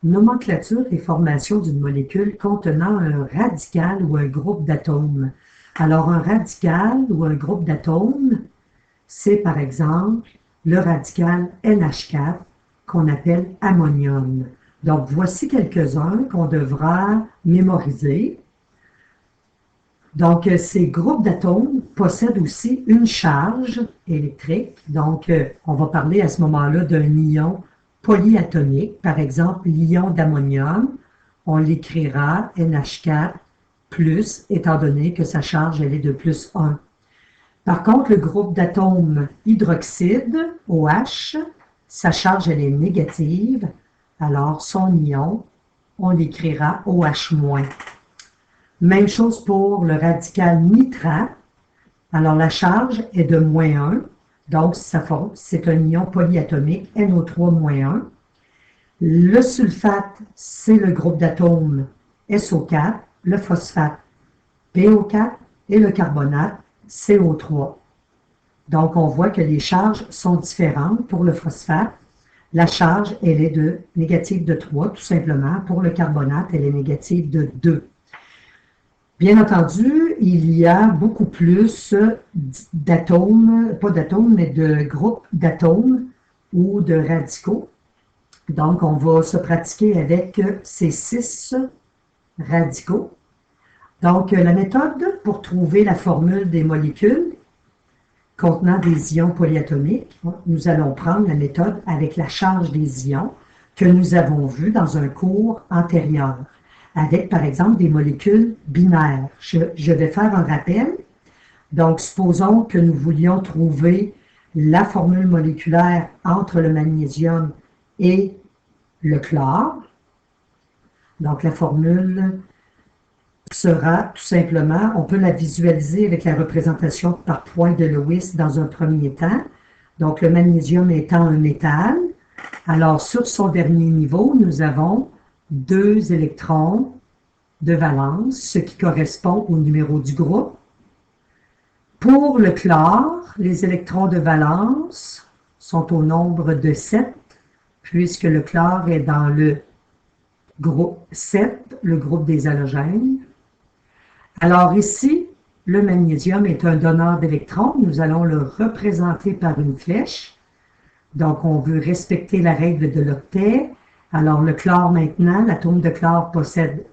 Nomenclature et formation d'une molécule contenant un radical ou un groupe d'atomes. Alors, un radical ou un groupe d'atomes, c'est par exemple le radical NH4 qu'on appelle ammonium. Donc, voici quelques-uns qu'on devra mémoriser. Donc, ces groupes d'atomes possèdent aussi une charge électrique. Donc, on va parler à ce moment-là d'un ion polyatomique. Par exemple, l'ion d'ammonium, on l'écrira NH4+, étant donné que sa charge, elle est de plus 1. Par contre, le groupe d'atomes hydroxyde, OH, sa charge, elle est négative. Alors, son ion, on l'écrira OH-. Même chose pour le radical nitrate. Alors, la charge est de -1. Donc, c'est un ion polyatomique, NO3-1. Le sulfate, c'est le groupe d'atomes SO4, le phosphate PO4 et le carbonate CO3. Donc, on voit que les charges sont différentes. Pour le phosphate, la charge, elle est de négative de 3, tout simplement. Pour le carbonate, elle est négative de 2. Bien entendu, il y a beaucoup plus d'atomes, pas d'atomes, mais de groupes d'atomes ou de radicaux. Donc, on va se pratiquer avec ces 6 radicaux. Donc, la méthode pour trouver la formule des molécules contenant des ions polyatomiques, nous allons prendre la méthode avec la charge des ions que nous avons vue dans un cours antérieur, avec, par exemple, des molécules binaires. Je vais faire un rappel. Donc, supposons que nous voulions trouver la formule moléculaire entre le magnésium et le chlore. Donc, la formule sera tout simplement, on peut la visualiser avec la représentation par point de Lewis dans un premier temps. Donc, le magnésium étant un métal. Alors, sur son dernier niveau, nous avons 2 électrons de valence, ce qui correspond au numéro du groupe. Pour le chlore, les électrons de valence sont au nombre de 7, puisque le chlore est dans le groupe 7, le groupe des halogènes. Alors ici, le magnésium est un donneur d'électrons. Nous allons le représenter par une flèche. Donc, on veut respecter la règle de l'octet. Alors, le chlore maintenant, l'atome de chlore possède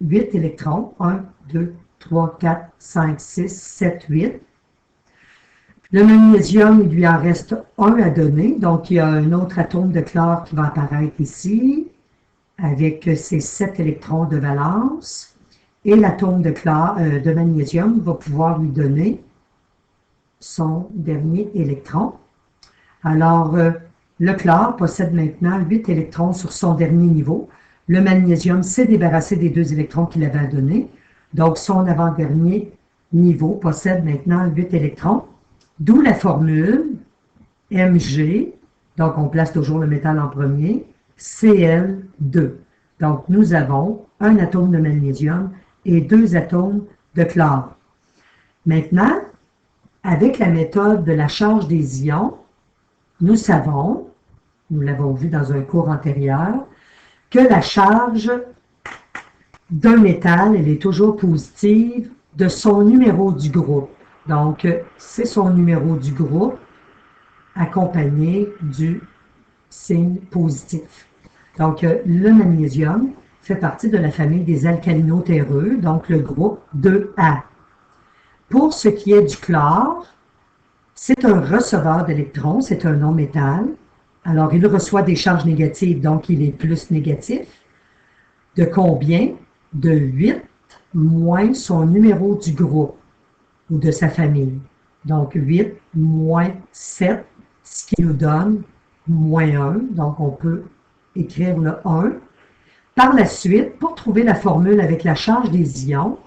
8 électrons. 1, 2, 3, 4, 5, 6, 7, 8. Le magnésium, il lui en reste 1 à donner. Donc, il y a un autre atome de chlore qui va apparaître ici avec ses 7 électrons de valence. Et l'atome de magnésium va pouvoir lui donner son dernier électron. Alors, le chlore possède maintenant 8 électrons sur son dernier niveau. Le magnésium s'est débarrassé des 2 électrons qu'il avait à donner. Donc, son avant-dernier niveau possède maintenant 8 électrons. D'où la formule Mg, donc on place toujours le métal en premier, Cl2. Donc, nous avons un atome de magnésium et 2 atomes de chlore. Maintenant, avec la méthode de la charge des ions, nous savons, nous l'avons vu dans un cours antérieur, que la charge d'un métal, elle est toujours positive de son numéro du groupe. Donc, c'est son numéro du groupe accompagné du signe positif. Donc, le magnésium fait partie de la famille des alcalino-terreux, donc le groupe 2A. Pour ce qui est du chlore, c'est un receveur d'électrons, c'est un non-métal. Alors, il reçoit des charges négatives, donc il est plus négatif. De combien? De 8 moins son numéro du groupe ou de sa famille. Donc, 8 moins 7, ce qui nous donne -1. Donc, on peut écrire le 1. Par la suite, pour trouver la formule avec la charge des ions,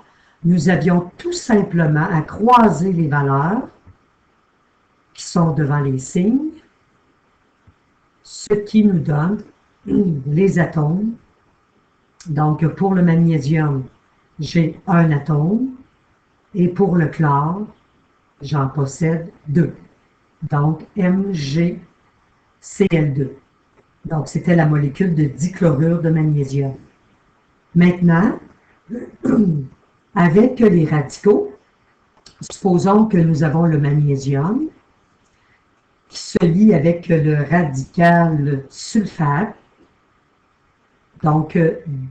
nous avions tout simplement à croiser les valeurs qui sont devant les signes, ce qui nous donne les atomes. Donc, pour le magnésium, j'ai un atome, et pour le chlore, j'en possède 2. Donc, MgCl2. Donc, c'était la molécule de dichlorure de magnésium. Maintenant, avec les radicaux, supposons que nous avons le magnésium qui se lie avec le radical sulfate. Donc,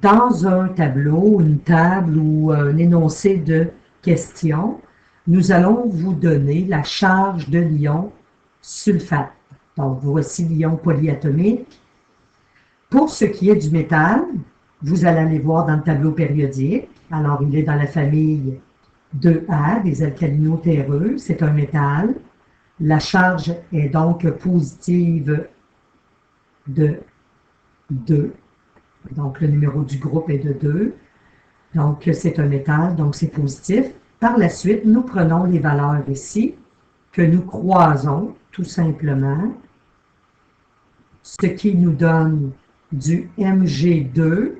dans un tableau, une table ou un énoncé de questions, nous allons vous donner la charge de l'ion sulfate. Donc, voici l'ion polyatomique. Pour ce qui est du métal, vous allez aller voir dans le tableau périodique. Alors, il est dans la famille 2A, des alcalino-terreux. C'est un métal. La charge est donc positive de 2. Donc, le numéro du groupe est de 2. Donc, c'est un métal, donc c'est positif. Par la suite, nous prenons les valeurs ici que nous croisons tout simplement, ce qui nous donne du Mg2.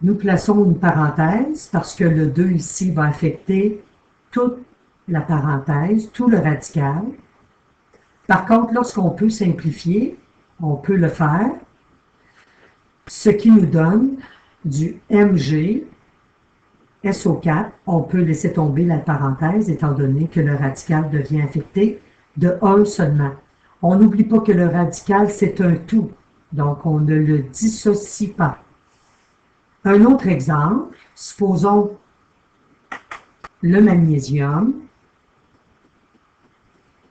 Nous plaçons une parenthèse parce que le 2 ici va affecter toute la parenthèse, tout le radical. Par contre, lorsqu'on peut simplifier, on peut le faire, ce qui nous donne du Mg SO4. On peut laisser tomber la parenthèse étant donné que le radical devient affecté de 1 seulement. On n'oublie pas que le radical, c'est un tout, donc on ne le dissocie pas. Un autre exemple, supposons le magnésium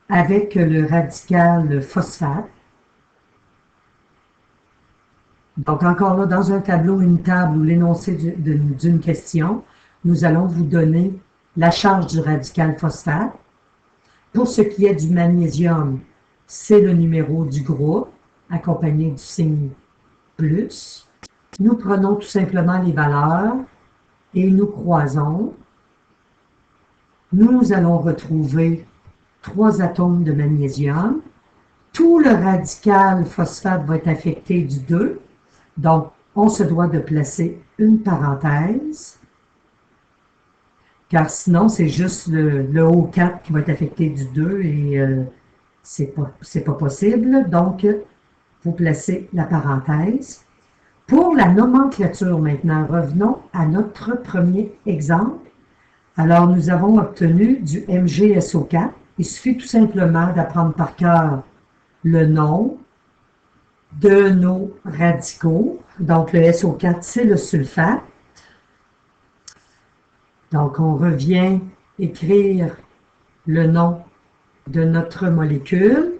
avec le radical phosphate. Donc encore là, dans un tableau, une table ou l'énoncé d'une question, nous allons vous donner la charge du radical phosphate. Pour ce qui est du magnésium, c'est le numéro du groupe, accompagné du signe plus. Nous prenons tout simplement les valeurs et nous croisons. Nous allons retrouver 3 atomes de magnésium. Tout le radical phosphate va être affecté du 2. Donc, on se doit de placer une parenthèse, car sinon, c'est juste le O4 qui va être affecté du 2 et c'est pas possible. Donc, vous placez la parenthèse. Pour la nomenclature maintenant, revenons à notre premier exemple. Alors, nous avons obtenu du MgSO4. Il suffit tout simplement d'apprendre par cœur le nom de nos radicaux. Donc, le SO4, c'est le sulfate. Donc, on revient écrire le nom de notre molécule.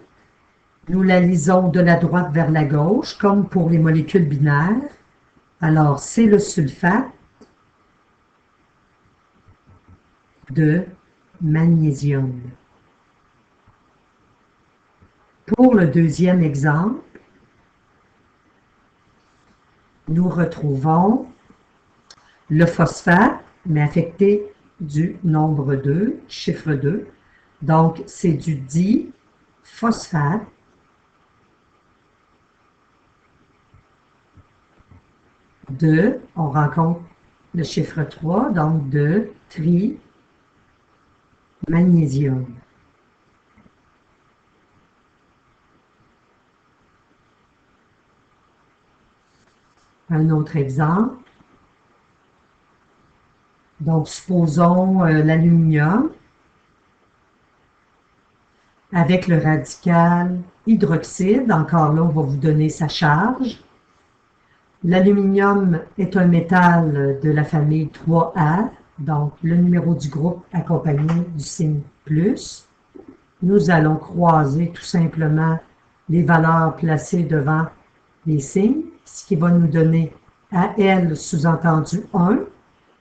Nous la lisons de la droite vers la gauche, comme pour les molécules binaires. Alors, c'est le sulfate de magnésium. Pour le deuxième exemple, nous retrouvons le phosphate, mais affecté du nombre 2, chiffre 2. Donc, c'est du diphosphate de, on rencontre le chiffre 3, donc de trimagnésium. Un autre exemple. Donc, supposons l'aluminium avec le radical hydroxyde. Encore là, on va vous donner sa charge. L'aluminium est un métal de la famille 3A, donc le numéro du groupe accompagné du signe plus. Nous allons croiser tout simplement les valeurs placées devant les signes, ce qui va nous donner AL sous-entendu 1,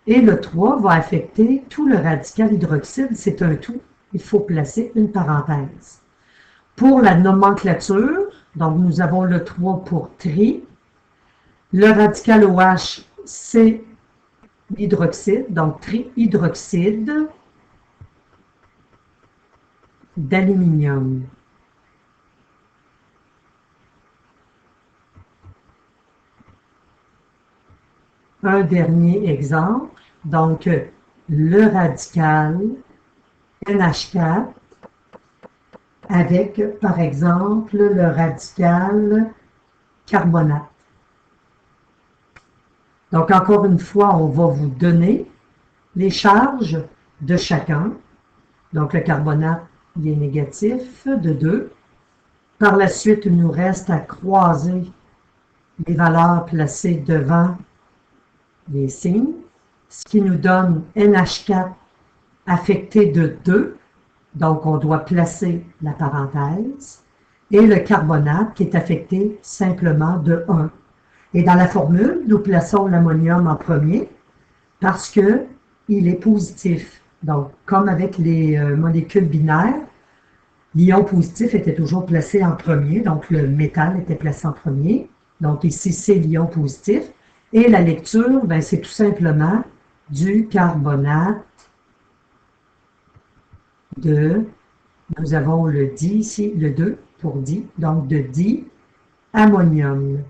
et le 3 va affecter tout le radical hydroxyde, c'est un tout, il faut placer une parenthèse. Pour la nomenclature, donc nous avons le 3 pour tri, le radical OH, c'est l'hydroxyde, donc trihydroxyde d'aluminium. Un dernier exemple, donc le radical NH4 avec, par exemple, le radical carbonate. Donc, encore une fois, on va vous donner les charges de chacun. Donc, le carbonate, il est négatif de 2. Par la suite, il nous reste à croiser les valeurs placées devant les signes, ce qui nous donne NH4 affecté de 2. Donc, on doit placer la parenthèse. Et le carbonate qui est affecté simplement de 1. Et dans la formule, nous plaçons l'ammonium en premier parce qu'il est positif. Donc, comme avec les molécules binaires, l'ion positif était toujours placé en premier, donc le métal était placé en premier. Donc ici, c'est l'ion positif. Et la lecture, ben, c'est tout simplement du carbonate de, nous avons le di ici, le 2 pour di, donc de diammonium.